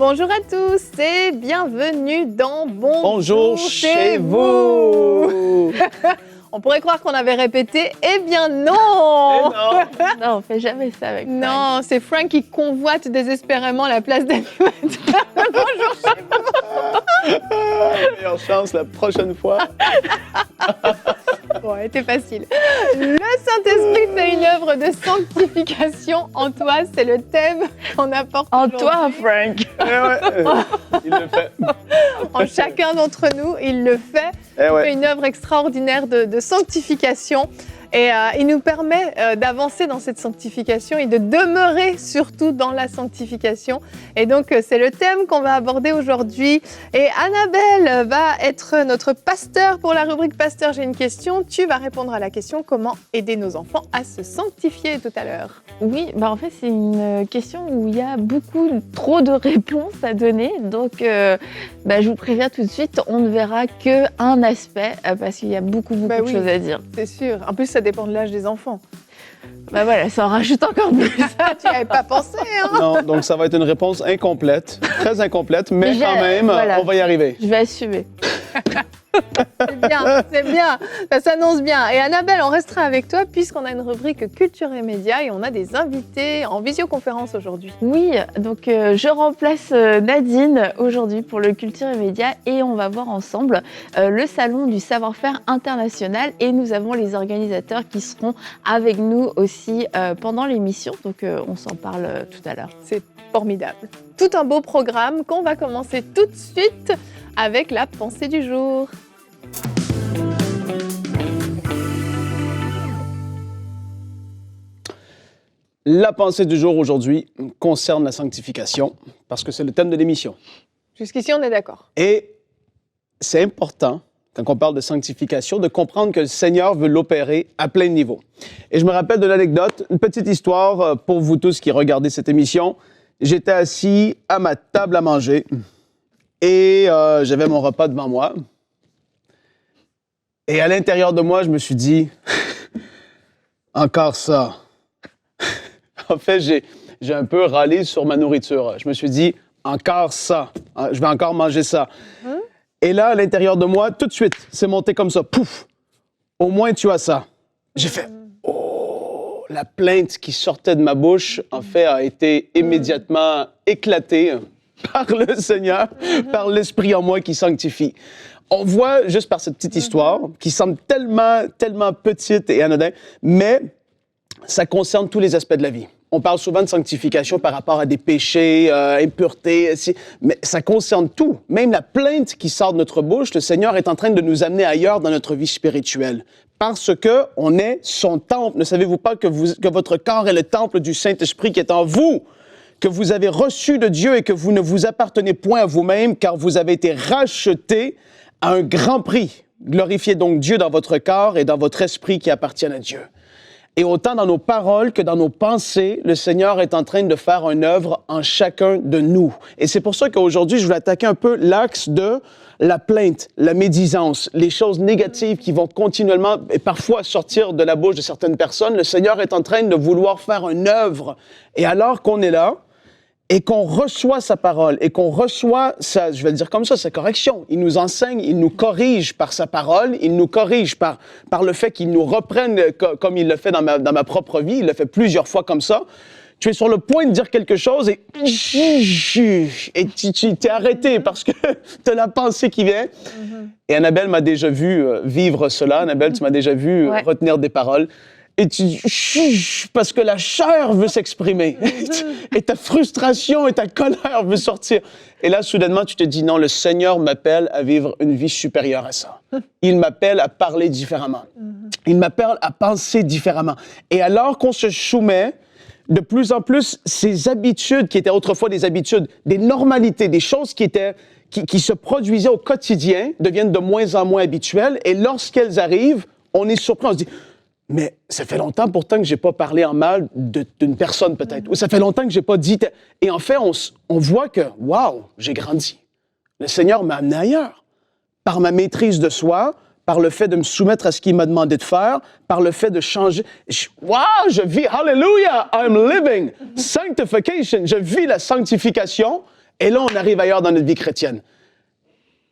Bonjour à tous et bienvenue dans Bonjour chez vous. On pourrait croire qu'on avait répété, eh bien non. Non, on fait jamais ça avec Frank. Non, c'est Frank qui convoite désespérément la place d'animateur. Bonjour chez vous. Meilleure chance la prochaine fois. Bon, c'était facile. Le Saint-Esprit fait une œuvre de sanctification en toi. C'est le thème qu'on apporte En aujourd'hui. toi, Frank. Il le fait. En chacun d'entre nous, il le fait. Eh Il fait ouais. une œuvre extraordinaire de sanctification. Et il nous permet d'avancer dans cette sanctification et de demeurer surtout dans la sanctification. Et donc, c'est le thème qu'on va aborder aujourd'hui. Et Annabelle va être notre pasteur pour la rubrique Pasteur, j'ai une question. Tu vas répondre à la question comment aider nos enfants à se sanctifier tout à l'heure. Oui, en fait, c'est une question où il y a trop de réponses à donner. Donc, je vous préviens tout de suite, on ne verra qu'un aspect parce qu'il y a beaucoup Bah de oui. choses à dire. C'est sûr. En plus, ça dépend de l'âge des enfants. Voilà, ça en rajoute encore plus. Tu n'y avais pas pensé, hein? Non, donc ça va être une réponse incomplète, très incomplète, mais quand même, Voilà. on va y arriver. Je vais assumer. C'est bien, ça s'annonce bien. Et Annabelle, on restera avec toi puisqu'on a une rubrique Culture et Médias et on a des invités en visioconférence aujourd'hui. Oui, donc je remplace Nadine aujourd'hui pour le Culture et Médias et on va voir ensemble le salon du savoir-faire international et nous avons les organisateurs qui seront avec nous aussi pendant l'émission. Donc on s'en parle tout à l'heure. C'est formidable. Tout un beau programme qu'on va commencer tout de suite avec la pensée du jour. La pensée du jour aujourd'hui concerne la sanctification, parce que c'est le thème de l'émission. Jusqu'ici, on est d'accord. Et c'est important, quand on parle de sanctification, de comprendre que le Seigneur veut l'opérer à plein niveau. Et je me rappelle de l'anecdote, une petite histoire pour vous tous qui regardez cette émission. J'étais assis à ma table à manger et j'avais mon repas devant moi. Et à l'intérieur de moi, je me suis dit, encore ça. En fait, j'ai un peu râlé sur ma nourriture. Je me suis dit, encore ça. Je vais encore manger ça. Et là, à l'intérieur de moi, tout de suite, c'est monté comme ça. Pouf! Au moins, tu as ça. J'ai fait, oh! La plainte qui sortait de ma bouche, en fait, a été immédiatement éclatée par le Seigneur, par l'Esprit en moi qui sanctifie. On voit, juste par cette petite histoire, qui semble tellement, tellement petite et anodin, mais ça concerne tous les aspects de la vie. On parle souvent de sanctification par rapport à des péchés, impuretés, mais ça concerne tout. Même la plainte qui sort de notre bouche, le Seigneur est en train de nous amener ailleurs dans notre vie spirituelle. Parce que on est son temple. Ne savez-vous pas que votre corps est le temple du Saint-Esprit qui est en vous, que vous avez reçu de Dieu et que vous ne vous appartenez point à vous-même, car vous avez été rachetés à un grand prix. Glorifiez donc Dieu dans votre corps et dans votre esprit qui appartiennent à Dieu. Et autant dans nos paroles que dans nos pensées, le Seigneur est en train de faire une œuvre en chacun de nous. Et c'est pour ça qu'aujourd'hui, je voulais attaquer un peu l'axe de la plainte, la médisance, les choses négatives qui vont continuellement et parfois sortir de la bouche de certaines personnes. Le Seigneur est en train de vouloir faire une œuvre. Et alors qu'on est là, et qu'on reçoit sa parole, et qu'on reçoit sa, je vais le dire comme ça, sa correction. Il nous enseigne, il nous corrige par sa parole, il nous corrige par le fait qu'il nous reprenne comme il le fait dans ma propre vie. Il le fait plusieurs fois comme ça. Tu es sur le point de dire quelque chose et tu t'es arrêté parce que tu as la pensée qui vient. Et Annabelle m'a déjà vu vivre cela. Annabelle, tu m'as déjà vu retenir des paroles. Et tu dis, parce que la chair veut s'exprimer. Et ta frustration et ta colère veut sortir. Et là, soudainement, tu te dis, non, le Seigneur m'appelle à vivre une vie supérieure à ça. Il m'appelle à parler différemment. Il m'appelle à penser différemment. Et alors qu'on se soumet, de plus en plus, ces habitudes qui étaient autrefois des habitudes, des normalités, des choses qui se produisaient au quotidien, deviennent de moins en moins habituelles. Et lorsqu'elles arrivent, on est surpris, on se dit, mais ça fait longtemps pourtant que j'ai pas parlé en mal d'une personne peut-être. Ou ça fait longtemps que j'ai pas dit... Et en fait, on voit que, waouh, j'ai grandi. Le Seigneur m'a amené ailleurs. Par ma maîtrise de soi, par le fait de me soumettre à ce qu'il m'a demandé de faire, par le fait de changer. Waouh, je vis, hallelujah, I'm living sanctification. Je vis la sanctification. Et là, on arrive ailleurs dans notre vie chrétienne.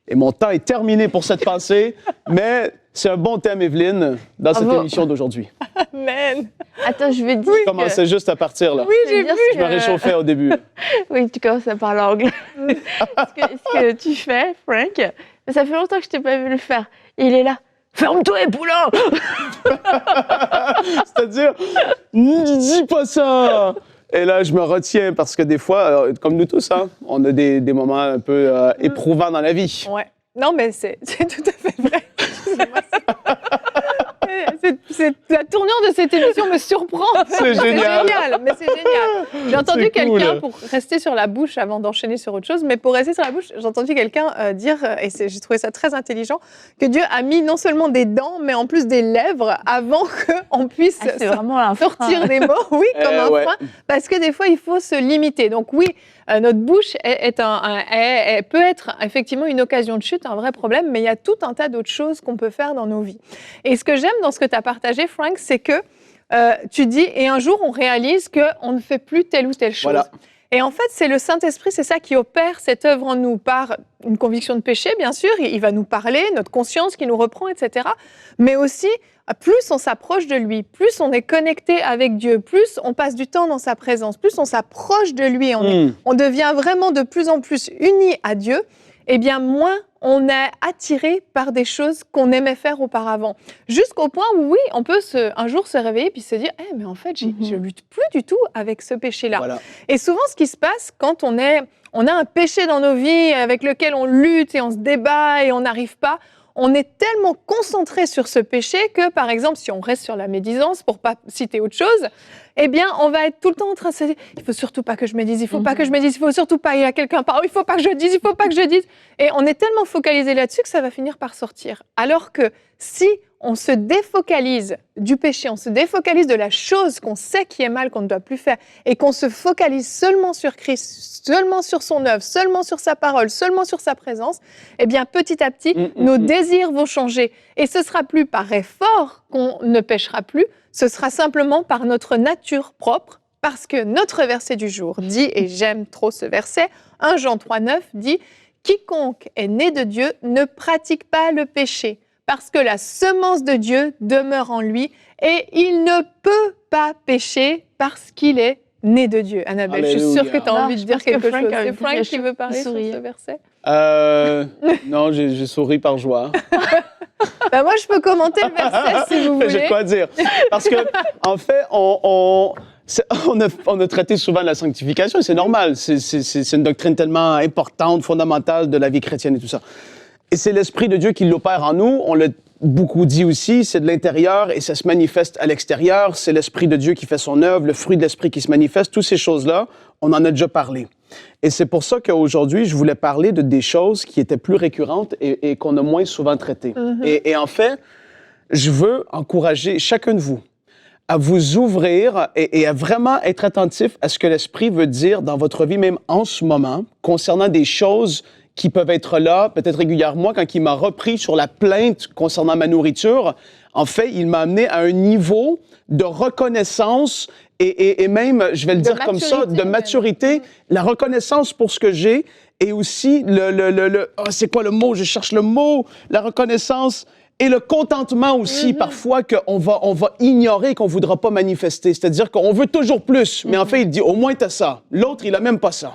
Et mon temps est terminé pour cette pensée, mais c'est un bon thème, Evelyne, dans cette émission d'aujourd'hui. Amen. Attends, je vais te dire. Je commençais juste à partir, là. Oui, j'ai vu. Je me réchauffais au début. Oui, tu commences à parler anglais. ce que tu fais, Frank, ça fait longtemps que je t'ai pas vu le faire. Il est là. Ferme-toi, poulain. C'est-à-dire, dis pas ça. Et là, je me retiens parce que des fois, comme nous tous, hein, on a des moments un peu éprouvants dans la vie. Ouais. Non, mais c'est tout à fait vrai. Excusez-moi. La tournure de cette émission me surprend. C'est génial. Mais c'est génial. J'ai entendu C'est quelqu'un, cool. pour rester sur la bouche avant d'enchaîner sur autre chose, mais pour rester sur la bouche, j'ai entendu quelqu'un dire, et j'ai trouvé ça très intelligent, que Dieu a mis non seulement des dents, mais en plus des lèvres avant qu'on puisse C'est vraiment un sortir des mots, oui, comme un frein, parce que des fois, il faut se limiter. Donc oui, notre bouche elle peut être effectivement une occasion de chute, un vrai problème, mais il y a tout un tas d'autres choses qu'on peut faire dans nos vies. Et ce que j'aime dans ce que tu as partagé, Frank, c'est que tu dis, et un jour, on réalise qu'on ne fait plus telle ou telle chose. Voilà. Et en fait, c'est le Saint-Esprit, c'est ça qui opère cette œuvre en nous par une conviction de péché, bien sûr. Il va nous parler, notre conscience qui nous reprend, etc. Mais aussi, plus on s'approche de lui, plus on est connecté avec Dieu, plus on passe du temps dans sa présence, plus on s'approche de lui, on devient vraiment de plus en plus unis à Dieu, et bien moins on est attiré par des choses qu'on aimait faire auparavant. Jusqu'au point où, oui, on peut un jour se réveiller puis se dire « mais en fait, je lutte plus du tout avec ce péché-là. Voilà. » Et souvent, ce qui se passe quand on a un péché dans nos vies avec lequel on lutte et on se débat et on n'arrive pas, on est tellement concentré sur ce péché que, par exemple, si on reste sur la médisance, pour pas citer autre chose, eh bien, on va être tout le temps en train de se dire « il faut surtout pas que je médise, il faut pas que je médise, il faut surtout pas, il y a quelqu'un par où, il faut pas que je dise, il faut pas que je dise. » Et on est tellement focalisé là-dessus que ça va finir par sortir. Alors que si on se défocalise du péché, on se défocalise de la chose qu'on sait qui est mal, qu'on ne doit plus faire, et qu'on se focalise seulement sur Christ, seulement sur son œuvre, seulement sur sa parole, seulement sur sa présence, eh bien, petit à petit, nos désirs vont changer. Et ce sera plus par effort qu'on ne péchera plus, ce sera simplement par notre nature propre, parce que notre verset du jour dit, et j'aime trop ce verset, 1 Jean 3,9 dit « Quiconque est né de Dieu ne pratique pas le péché, parce que la semence de Dieu demeure en lui et il ne peut pas pécher parce qu'il est né de Dieu. » Annabelle, Alléluia. je suis sûre que tu as envie de dire quelque chose. C'est Frank qui veut parler sur sourire. ce verset. Non, j'ai souri par joie. Ben moi, je peux commenter le verset si vous voulez. J'ai quoi dire. Parce que, en fait, on a traité souvent de la sanctification, et c'est normal. C'est une doctrine tellement importante, fondamentale de la vie chrétienne et tout ça. Et c'est l'Esprit de Dieu qui l'opère en nous. On l'a beaucoup dit aussi, c'est de l'intérieur et ça se manifeste à l'extérieur. C'est l'Esprit de Dieu qui fait son œuvre, le fruit de l'Esprit qui se manifeste. Toutes ces choses-là, on en a déjà parlé. Et c'est pour ça qu'aujourd'hui, je voulais parler de des choses qui étaient plus récurrentes et qu'on a moins souvent traitées. Et en fait, je veux encourager chacun de vous à vous ouvrir et à vraiment être attentif à ce que l'Esprit veut dire dans votre vie, même en ce moment, concernant des choses qui peuvent être là, peut-être régulièrement. Moi, quand il m'a repris sur la plainte concernant ma nourriture, en fait, il m'a amené à un niveau de reconnaissance et même, je vais le dire comme ça, de maturité, la reconnaissance pour ce que j'ai et aussi c'est quoi le mot? Je cherche le mot. La reconnaissance et le contentement aussi, parfois, qu'on va ignorer, qu'on ne voudra pas manifester. C'est-à-dire qu'on veut toujours plus, mais en fait, il dit, au moins, tu as ça. L'autre, il n'a même pas ça.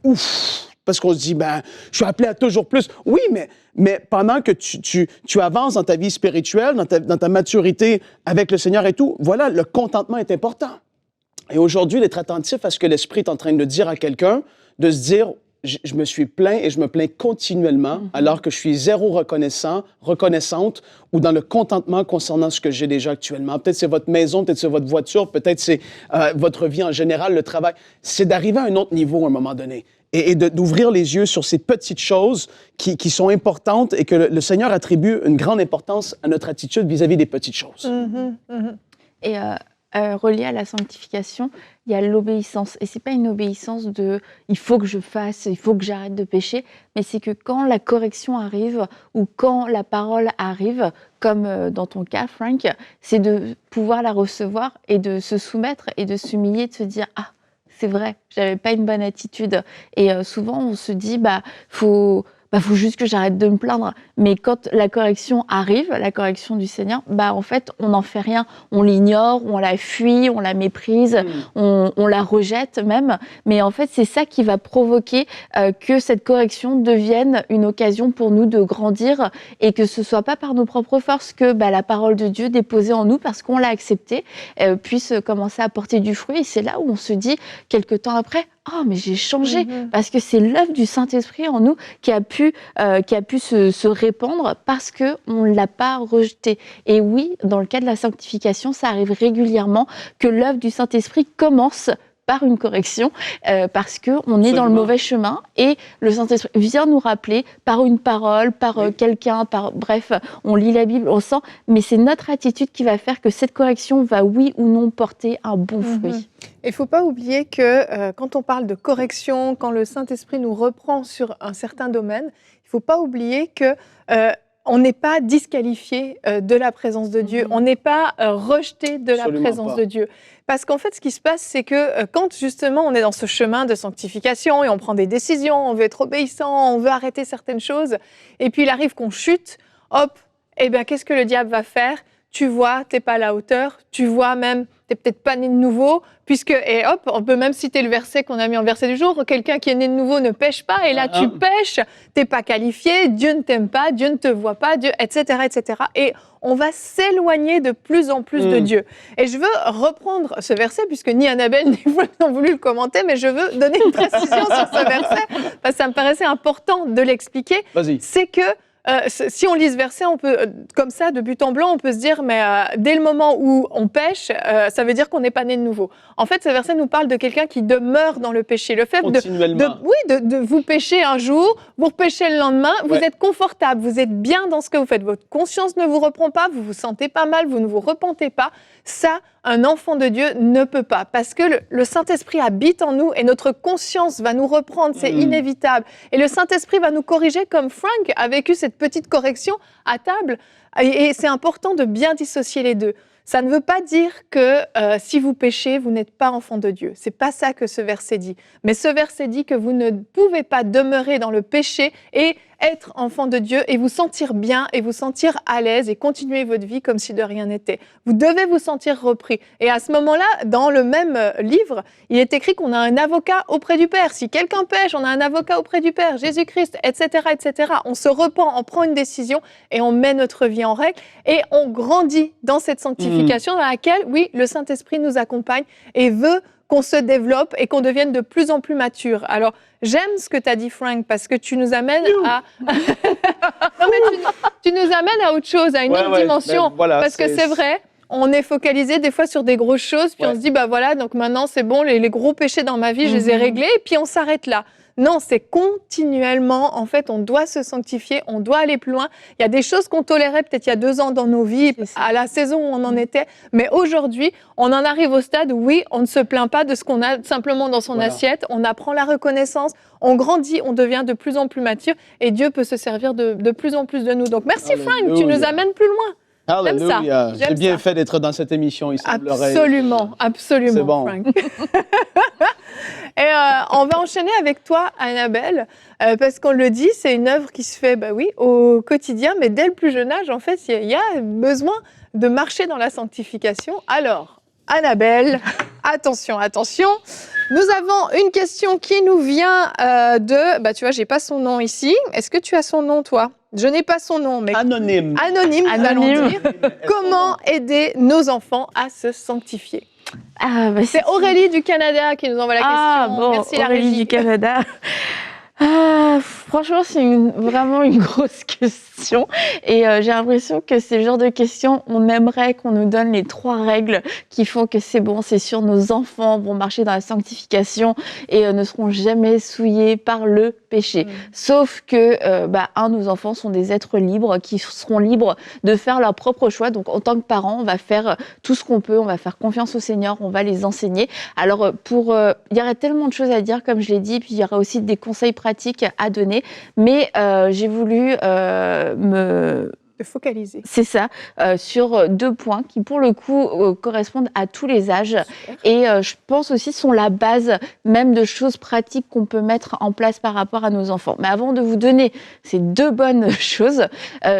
Ouf! Parce qu'on se dit, je suis appelé à toujours plus. Oui, mais pendant que tu avances dans ta vie spirituelle, dans ta maturité avec le Seigneur et tout, voilà, le contentement est important. Et aujourd'hui, d'être attentif à ce que l'Esprit est en train de dire à quelqu'un, de se dire, je me suis plaint et je me plains continuellement, alors que je suis zéro reconnaissante, ou dans le contentement concernant ce que j'ai déjà actuellement. Peut-être c'est votre maison, peut-être c'est votre voiture, peut-être c'est votre vie en général, le travail. C'est d'arriver à un autre niveau à un moment donné. Et d'ouvrir les yeux sur ces petites choses qui sont importantes et que le Seigneur attribue une grande importance à notre attitude vis-à-vis des petites choses. Et relié à la sanctification, il y a l'obéissance. Et c'est pas une obéissance de « il faut que je fasse, il faut que j'arrête de pécher », mais c'est que quand la correction arrive ou quand la parole arrive, comme dans ton cas, Frank, c'est de pouvoir la recevoir et de se soumettre et de s'humilier, de se dire « ah, c'est vrai, j'avais pas une bonne attitude. Et souvent, on se dit, faut juste que j'arrête de me plaindre. Mais quand la correction arrive, la correction du Seigneur, en fait, on n'en fait rien. On l'ignore, on la fuit, on la méprise, on la rejette même. Mais en fait, c'est ça qui va provoquer que cette correction devienne une occasion pour nous de grandir et que ce soit pas par nos propres forces que la parole de Dieu déposée en nous, parce qu'on l'a acceptée, puisse commencer à porter du fruit. Et c'est là où on se dit, quelque temps après, oh, mais j'ai changé, parce que c'est l'œuvre du Saint-Esprit en nous qui a pu se répandre parce qu'on ne l'a pas rejeté. Et oui, dans le cas de la sanctification, ça arrive régulièrement que l'œuvre du Saint-Esprit commence par une correction, parce qu'on est dans le mauvais chemin, et le Saint-Esprit vient nous rappeler par une parole, par quelqu'un, bref, on lit la Bible, on sent, mais c'est notre attitude qui va faire que cette correction va, oui ou non, porter un bon fruit. Il ne faut pas oublier que quand on parle de correction, quand le Saint-Esprit nous reprend sur un certain domaine, il ne faut pas oublier que on n'est pas disqualifié de la présence de Dieu, on n'est pas rejeté de la présence de Dieu. Parce qu'en fait, ce qui se passe, c'est que quand justement on est dans ce chemin de sanctification et on prend des décisions, on veut être obéissant, on veut arrêter certaines choses, et puis il arrive qu'on chute, hop, qu'est-ce que le diable va faire ? Tu vois, t'es pas à la hauteur, tu vois même, t'es peut-être pas né de nouveau, et hop, on peut même citer le verset qu'on a mis en verset du jour, quelqu'un qui est né de nouveau ne pêche pas, et là tu pêches, t'es pas qualifié, Dieu ne t'aime pas, Dieu ne te voit pas, Dieu, etc., etc. Et on va s'éloigner de plus en plus de Dieu. Et je veux reprendre ce verset, puisque ni Annabelle ni vous n'ont voulu le commenter, mais je veux donner une précision sur ce verset, parce que ça me paraissait important de l'expliquer. Vas-y. C'est que si on lit ce verset, on peut, comme ça, de but en blanc, on peut se dire, mais dès le moment où on pêche, ça veut dire qu'on n'est pas né de nouveau. En fait, ce verset nous parle de quelqu'un qui demeure dans le péché. Le fait de vous pécher un jour, vous repêchez le lendemain, vous êtes confortable, vous êtes bien dans ce que vous faites. Votre conscience ne vous reprend pas, vous vous sentez pas mal, vous ne vous repentez pas. Ça, un enfant de Dieu ne peut pas, parce que le Saint-Esprit habite en nous et notre conscience va nous reprendre, c'est inévitable. Et le Saint-Esprit va nous corriger comme Frank a vécu cette petite correction à table. Et c'est important de bien dissocier les deux. Ça ne veut pas dire que si vous péchez, vous n'êtes pas enfant de Dieu. C'est pas ça que ce verset dit. Mais ce verset dit que vous ne pouvez pas demeurer dans le péché et être enfant de Dieu et vous sentir bien et vous sentir à l'aise et continuer votre vie comme si de rien n'était. Vous devez vous sentir repris. Et à ce moment-là, dans le même livre, il est écrit qu'on a un avocat auprès du Père. Si quelqu'un pêche, on a un avocat auprès du Père, Jésus-Christ, etc., etc. On se repent, on prend une décision et on met notre vie en règle et on grandit dans cette sanctification dans laquelle, oui, le Saint-Esprit nous accompagne et veut qu'on se développe et qu'on devienne de plus en plus mature. Alors, j'aime ce que tu as dit, Frank, parce que tu nous amènes à... non, mais tu nous amènes à autre chose, à une autre dimension. Voilà, parce que c'est vrai, on est focalisé des fois sur des grosses choses, puis on se dit, voilà, donc maintenant c'est bon, les gros péchés dans ma vie, je les ai réglés, et puis on s'arrête là. Non, c'est continuellement, en fait, on doit se sanctifier, on doit aller plus loin. Il y a des choses qu'on tolérait peut-être il y a 2 ans dans nos vies, à la saison où on en était, mais aujourd'hui, on en arrive au stade où, oui, on ne se plaint pas de ce qu'on a simplement dans son assiette, on apprend la reconnaissance, on grandit, on devient de plus en plus mature, et Dieu peut se servir de plus en plus de nous. Donc, merci Frank, tu nous amènes plus loin. Alléluia. J'ai bien fait d'être dans cette émission, il semblerait. Absolument, c'est bon. Frank. Et on va enchaîner avec toi, Annabelle, parce qu'on le dit, c'est une œuvre qui se fait, au quotidien, mais dès le plus jeune âge, en fait, il y a besoin de marcher dans la sanctification. Alors, Annabelle, attention, nous avons une question qui nous vient de, tu vois, j'ai pas son nom ici. Est-ce que tu as son nom, toi ? Je n'ai pas son nom, mais... Anonyme, nous allons dire. Comment aider nos enfants à se sanctifier ? C'est Aurélie du Canada qui nous envoie la question. Merci la régie du Canada. Franchement, c'est vraiment une grosse question et j'ai l'impression que c'est le genre de question, on aimerait qu'on nous donne les 3 règles qui font que c'est bon, c'est sûr, nos enfants vont marcher dans la sanctification et ne seront jamais souillés par le péché. Sauf que nos enfants sont des êtres libres qui seront libres de faire leur propre choix. Donc en tant que parents, on va faire tout ce qu'on peut, on va faire confiance au Seigneur, on va les enseigner. Alors il y aurait tellement de choses à dire, comme je l'ai dit, puis il y aura aussi des conseils pratiques à donner, mais j'ai voulu De focaliser. C'est ça, sur 2 points qui, pour le coup, correspondent à tous les âges. Super. Et je pense aussi sont la base même de choses pratiques qu'on peut mettre en place par rapport à nos enfants. Mais avant de vous donner ces 2 bonnes choses,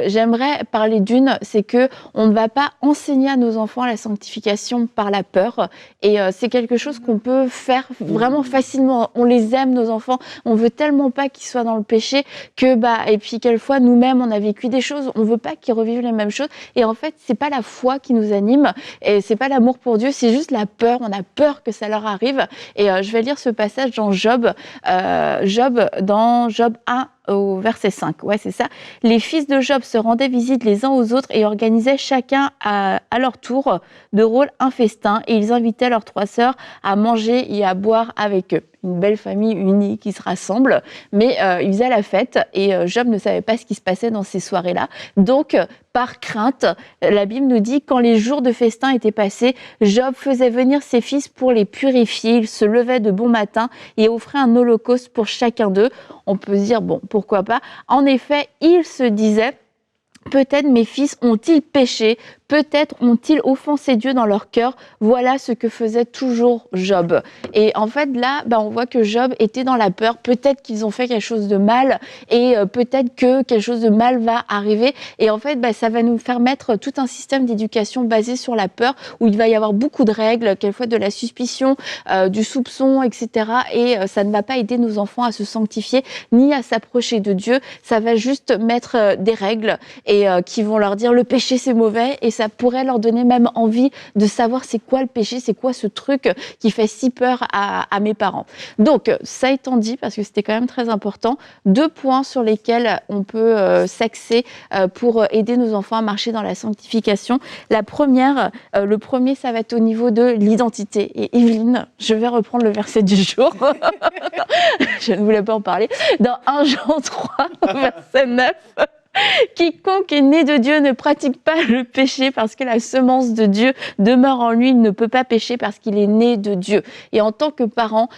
j'aimerais parler d'une, c'est qu'on ne va pas enseigner à nos enfants la sanctification par la peur. Et c'est quelque chose qu'on peut faire vraiment facilement. On les aime, nos enfants. On veut tellement pas qu'ils soient dans le péché que, et puis quelquefois, nous-mêmes, on a vécu des choses. On veut pas qu'ils revivent les mêmes choses. Et en fait, c'est pas la foi qui nous anime et c'est pas l'amour pour Dieu, c'est juste la peur. On a peur que ça leur arrive. Et je vais lire ce passage dans Job, dans Job 1 au verset 5. Ouais, c'est ça. Les fils de Job se rendaient visite les uns aux autres et organisaient chacun à leur tour de rôle un festin et ils invitaient leurs 3 sœurs à manger et à boire avec eux. Une belle famille unie qui se rassemble, mais ils faisaient la fête et Job ne savait pas ce qui se passait dans ces soirées-là. Donc, par crainte, la Bible nous dit quand les jours de festin étaient passés, Job faisait venir ses fils pour les purifier. Il se levait de bon matin et offrait un holocauste pour chacun d'eux. On peut se dire, bon, pourquoi pas. En effet, il se disait, peut-être mes fils ont-ils péché, peut-être ont-ils offensé Dieu dans leur cœur. Voilà ce que faisait toujours Job. Et en fait, là, on voit que Job était dans la peur. Peut-être qu'ils ont fait quelque chose de mal et peut-être que quelque chose de mal va arriver. Et en fait, ça va nous faire mettre tout un système d'éducation basé sur la peur où il va y avoir beaucoup de règles, quelquefois de la suspicion, du soupçon, etc. Et ça ne va pas aider nos enfants à se sanctifier ni à s'approcher de Dieu. Ça va juste mettre des règles et qui vont leur dire le péché c'est mauvais et ça pourrait leur donner même envie de savoir c'est quoi le péché, c'est quoi ce truc qui fait si peur à mes parents. Donc, ça étant dit, parce que c'était quand même très important, 2 points sur lesquels on peut s'axer pour aider nos enfants à marcher dans la sanctification. La première, le premier, ça va être au niveau de l'identité. Et Evelyne, je vais reprendre le verset du jour. Je ne voulais pas en parler. Dans 1 Jean 3, verset 9. Quiconque est né de Dieu ne pratique pas le péché parce que la semence de Dieu demeure en lui. Il ne peut pas pécher parce qu'il est né de Dieu. Et en tant que parents,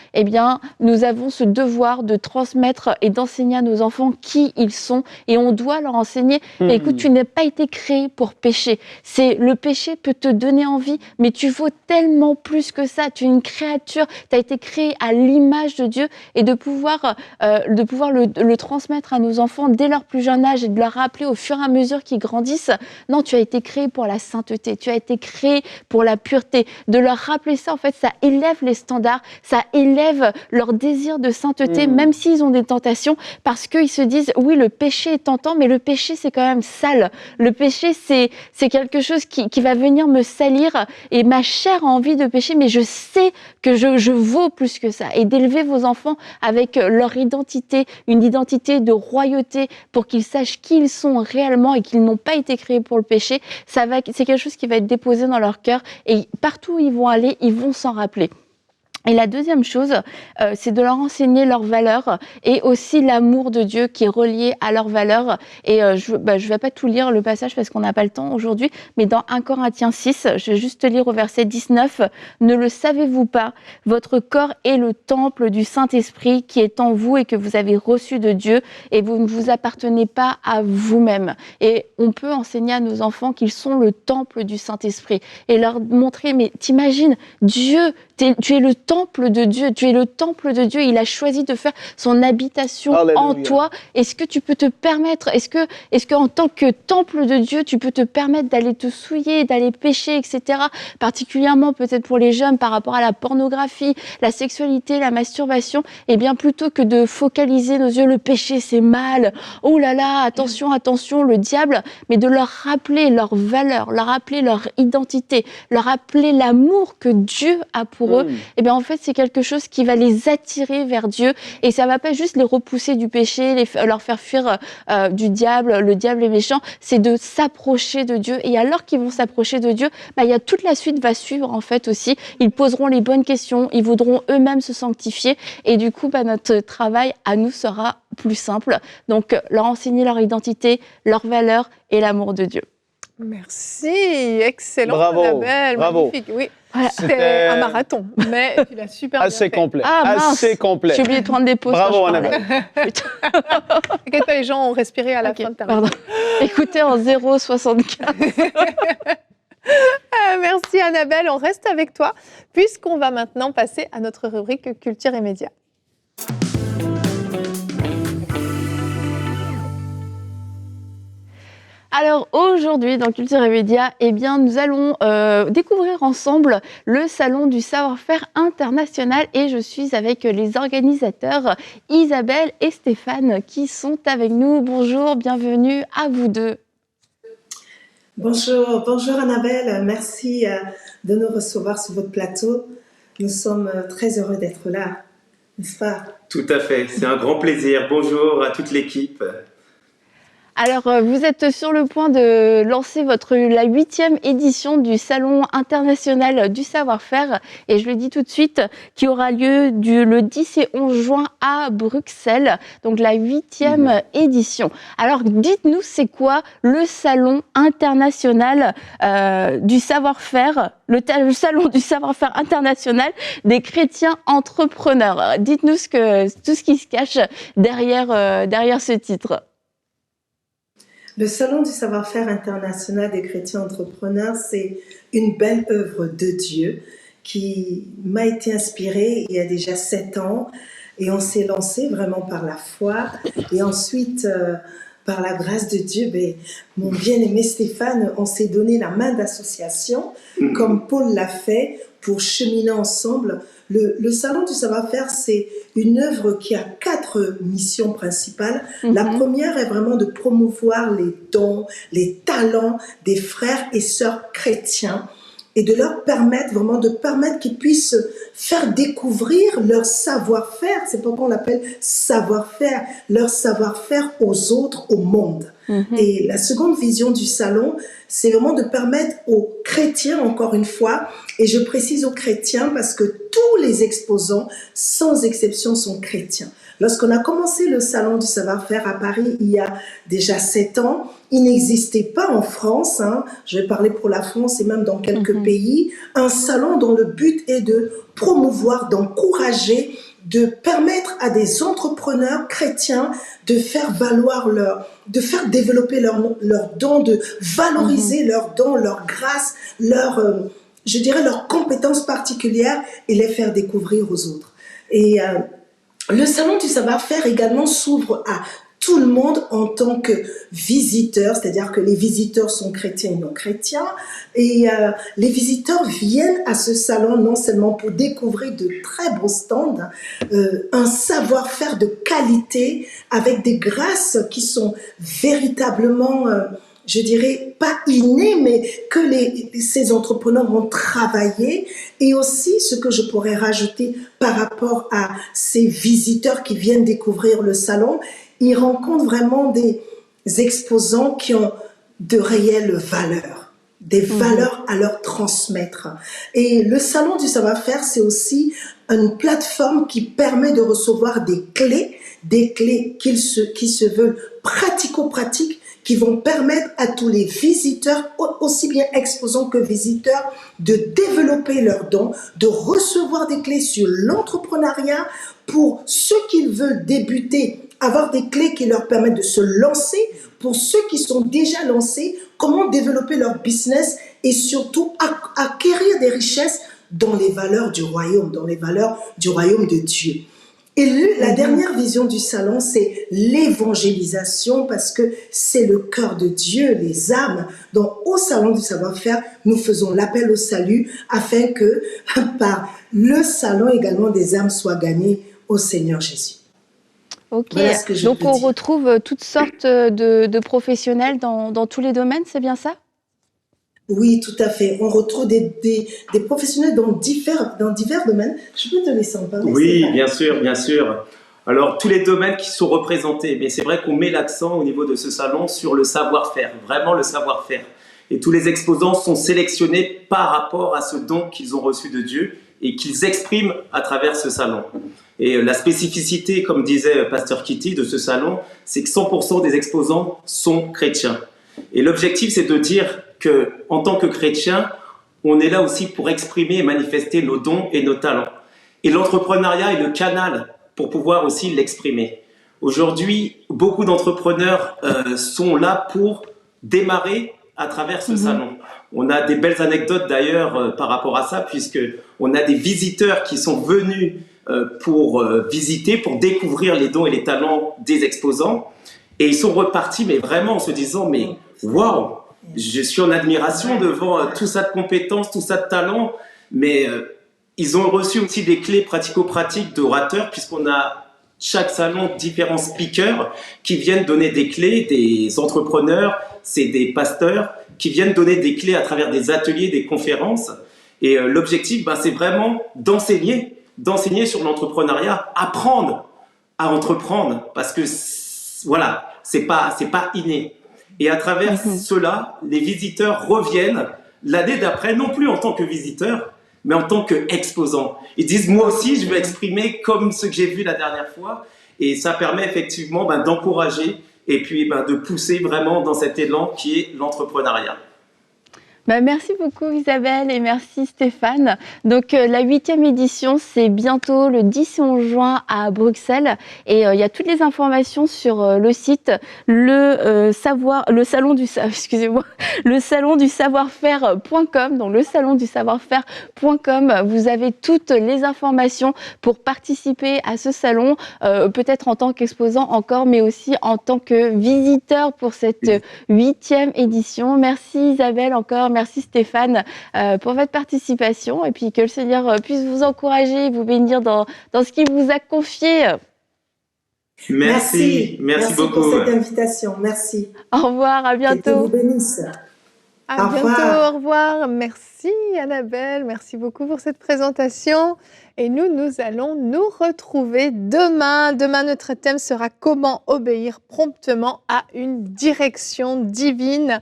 nous avons ce devoir de transmettre et d'enseigner à nos enfants qui ils sont. Et on doit leur enseigner, écoute, tu n'as pas été créé pour pécher. Le péché peut te donner envie, mais tu vaux tellement plus que ça. Tu es une créature, tu as été créé à l'image de Dieu et de pouvoir le transmettre à nos enfants dès leur plus jeune âge et de leur rappeler au fur et à mesure qu'ils grandissent, non, tu as été créé pour la sainteté, tu as été créé pour la pureté. De leur rappeler ça, en fait, ça élève les standards, ça élève leur désir de sainteté, même s'ils ont des tentations, parce qu'ils se disent, oui, le péché est tentant, mais le péché, c'est quand même sale. Le péché, c'est quelque chose qui va venir me salir, et ma chair a envie de pécher, mais je sais que je vaux plus que ça. Et d'élever vos enfants avec leur identité, une identité de royauté, pour qu'ils sachent qui ils sont réellement et qu'ils n'ont pas été créés pour le péché, c'est quelque chose qui va être déposé dans leur cœur et partout où ils vont aller, ils vont s'en rappeler. Et la deuxième chose, c'est de leur enseigner leurs valeurs et aussi l'amour de Dieu qui est relié à leurs valeurs. Et je vais pas tout lire le passage parce qu'on n'a pas le temps aujourd'hui, mais dans 1 Corinthiens 6, je vais juste lire au verset 19, « Ne le savez-vous pas, votre corps est le temple du Saint-Esprit qui est en vous et que vous avez reçu de Dieu et vous ne vous appartenez pas à vous-même. » Et on peut enseigner à nos enfants qu'ils sont le temple du Saint-Esprit et leur montrer, mais t'imagines, Dieu, tu es le temple de Dieu, tu es le temple de Dieu, il a choisi de faire son habitation Alléluia. En toi. Est-ce que tu peux te permettre, est-ce que en tant que temple de Dieu, tu peux te permettre d'aller te souiller, d'aller pécher, etc. Particulièrement peut-être pour les jeunes par rapport à la pornographie, la sexualité, la masturbation, et bien plutôt que de focaliser nos yeux, le péché c'est mal, oh là là, attention, attention, le diable, mais de leur rappeler leurs valeurs, leur rappeler leur identité, leur rappeler l'amour que Dieu a pour eux, et bien en fait c'est quelque chose qui va les attirer vers Dieu et ça va pas juste les repousser du péché, leur faire fuir du diable, le diable est méchant, c'est de s'approcher de Dieu et alors qu'ils vont s'approcher de Dieu, il y a toute la suite va suivre en fait aussi, ils poseront les bonnes questions, ils voudront eux-mêmes se sanctifier et du coup notre travail à nous sera plus simple, donc leur enseigner leur identité, leurs valeurs et l'amour de Dieu. Merci, excellent Bravo, Annabelle, bravo. magnifique. Oui, Ouais. c'était un marathon, mais tu l'as super bien Assez fait. complet. Ah, mince. Assez complet. J'ai oublié de prendre des pauses. Bravo, quand je parlais. Annabelle. Putain. T'inquiète pas, les gens ont respiré à la Ok, fin de ta pardon. Écoutez en 0,75. Merci Annabelle, on reste avec toi puisqu'on va maintenant passer à notre rubrique Culture et Médias. Alors aujourd'hui, dans Culture et Médias, eh bien, nous allons découvrir ensemble le Salon du savoir-faire international et je suis avec les organisateurs Isabelle et Stéphane qui sont avec nous. Bonjour, bienvenue à vous deux. Bonjour, bonjour Annabelle, merci de nous recevoir sur votre plateau. Nous sommes très heureux d'être là, n'est-ce pas? Tout à fait, c'est un grand plaisir. Bonjour à toute l'équipe. Alors, vous êtes sur le point de lancer la 8e édition du Salon international du savoir-faire, et je le dis tout de suite, qui aura lieu le 10 et 11 juin à Bruxelles, donc la 8e édition. Alors, dites-nous, c'est quoi le Salon international du savoir-faire, le Salon du savoir-faire international des chrétiens entrepreneurs? Dites-nous tout ce qui se cache derrière ce titre. Le Salon du savoir-faire international des chrétiens entrepreneurs, c'est une belle œuvre de Dieu qui m'a été inspirée il y a déjà 7 ans et on s'est lancé vraiment par la foi et ensuite par la grâce de Dieu, mon bien-aimé Stéphane, on s'est donné la main d'association comme Paul l'a fait pour cheminer ensemble. Le Salon du savoir-faire, c'est une œuvre qui a 4 missions principales. La première est vraiment de promouvoir les dons, les talents des frères et sœurs chrétiens et de leur permettre qu'ils puissent faire découvrir leur savoir-faire. C'est pourquoi on l'appelle savoir-faire, leur savoir-faire aux autres, au monde. Et la seconde vision du salon, c'est vraiment de permettre aux chrétiens, encore une fois, et je précise aux chrétiens parce que tous les exposants, sans exception, sont chrétiens. Lorsqu'on a commencé le Salon du savoir-faire à Paris il y a déjà 7 ans, il n'existait pas en France, je vais parler pour la France et même dans quelques pays, un salon dont le but est de promouvoir, d'encourager, de permettre à des entrepreneurs chrétiens de faire valoir de faire développer leurs dons, de valoriser leurs dons, leurs grâces, leurs compétences particulières et les faire découvrir aux autres. Et le Salon du savoir-faire également s'ouvre à tout le monde en tant que visiteurs, c'est-à-dire que les visiteurs sont chrétiens et non chrétiens, et les visiteurs viennent à ce salon non seulement pour découvrir de très beaux stands, un savoir-faire de qualité avec des grâces qui sont véritablement, je dirais, pas innées, mais que ces entrepreneurs ont travaillé, et aussi ce que je pourrais rajouter par rapport à ces visiteurs qui viennent découvrir le salon, ils rencontrent vraiment des exposants qui ont de réelles valeurs, des valeurs à leur transmettre. Et le Salon du savoir-faire, c'est aussi une plateforme qui permet de recevoir des clés qui se veulent pratico-pratiques, qui vont permettre à tous les visiteurs, aussi bien exposants que visiteurs, de développer leurs dons, de recevoir des clés sur l'entrepreneuriat pour ceux qui veulent débuter, avoir des clés qui leur permettent de se lancer, pour ceux qui sont déjà lancés, comment développer leur business et surtout acquérir des richesses dans les valeurs du royaume, de Dieu. Et la dernière vision du salon, c'est l'évangélisation, parce que c'est le cœur de Dieu, les âmes. Donc, au Salon du savoir-faire, nous faisons l'appel au salut afin que, par le salon également, des âmes soient gagnées au Seigneur Jésus. Ok, Voilà ce que je donc peux on dire. retrouve toutes sortes de professionnels dans tous les domaines, c'est bien ça? Oui, tout à fait. On retrouve des professionnels dans divers domaines. Je peux te laisser en parler. Oui, Stéphane. bien sûr, bien sûr. Alors, tous les domaines qui sont représentés, mais c'est vrai qu'on met l'accent au niveau de ce salon sur le savoir-faire, vraiment le savoir-faire. Et tous les exposants sont sélectionnés par rapport à ce don qu'ils ont reçu de Dieu et qu'ils expriment à travers ce salon. Et la spécificité, comme disait Pasteur Kitty, de ce salon, c'est que 100% des exposants sont chrétiens. Et l'objectif, c'est de dire que, en tant que chrétien, on est là aussi pour exprimer et manifester nos dons et nos talents. Et l'entrepreneuriat est le canal pour pouvoir aussi l'exprimer. Aujourd'hui, beaucoup d'entrepreneurs sont là pour démarrer à travers ce salon. On a des belles anecdotes d'ailleurs par rapport à ça, puisque on a des visiteurs qui sont venus pour visiter, pour découvrir les dons et les talents des exposants. Et ils sont repartis, mais vraiment en se disant, mais waouh, je suis en admiration devant tout ça de compétences, tout ça de talents. Mais ils ont reçu aussi des clés pratico-pratiques d'orateurs, puisqu'on a chaque salon différents speakers qui viennent donner des clés, des entrepreneurs, c'est des pasteurs qui viennent donner des clés à travers des ateliers, des conférences. Et l'objectif, c'est vraiment d'enseigner sur l'entrepreneuriat, apprendre à entreprendre, parce que voilà, c'est pas inné. Et à travers cela, les visiteurs reviennent l'année d'après, non plus en tant que visiteurs, mais en tant qu'exposants. Ils disent, moi aussi, je veux exprimer comme ce que j'ai vu la dernière fois. Et ça permet effectivement d'encourager et puis de pousser vraiment dans cet élan qui est l'entrepreneuriat. Merci beaucoup Isabelle et merci Stéphane. Donc la 8e édition, c'est bientôt le 10 et 11 juin à Bruxelles et il y a toutes les informations sur le site le salon du savoir-faire.com. Donc le salon du savoir-faire.com, vous avez toutes les informations pour participer à ce salon, peut-être en tant qu'exposant encore, mais aussi en tant que visiteur pour cette 8e édition. Merci Isabelle encore. Merci Stéphane pour votre participation et puis que le Seigneur puisse vous encourager et vous bénir dans ce qu'il vous a confié. Merci beaucoup pour cette invitation. Merci. Au revoir, à bientôt. Que Dieu vous bénisse. À bientôt, au revoir. Merci Annabelle, merci beaucoup pour cette présentation. Et nous allons nous retrouver demain. Demain, notre thème sera comment obéir promptement à une direction divine.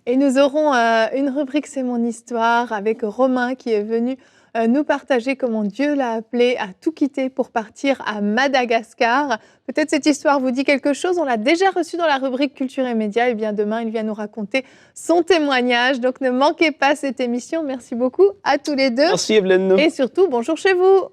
Et nous aurons une rubrique C'est mon histoire avec Romain qui est venu nous partager comment Dieu l'a appelé à tout quitter pour partir à Madagascar. Peut-être cette histoire vous dit quelque chose. On l'a déjà reçu dans la rubrique Culture et Médias. Et bien demain, il vient nous raconter son témoignage. Donc ne manquez pas cette émission. Merci beaucoup à tous les deux. Merci Evelyne. Et surtout, bonjour chez vous.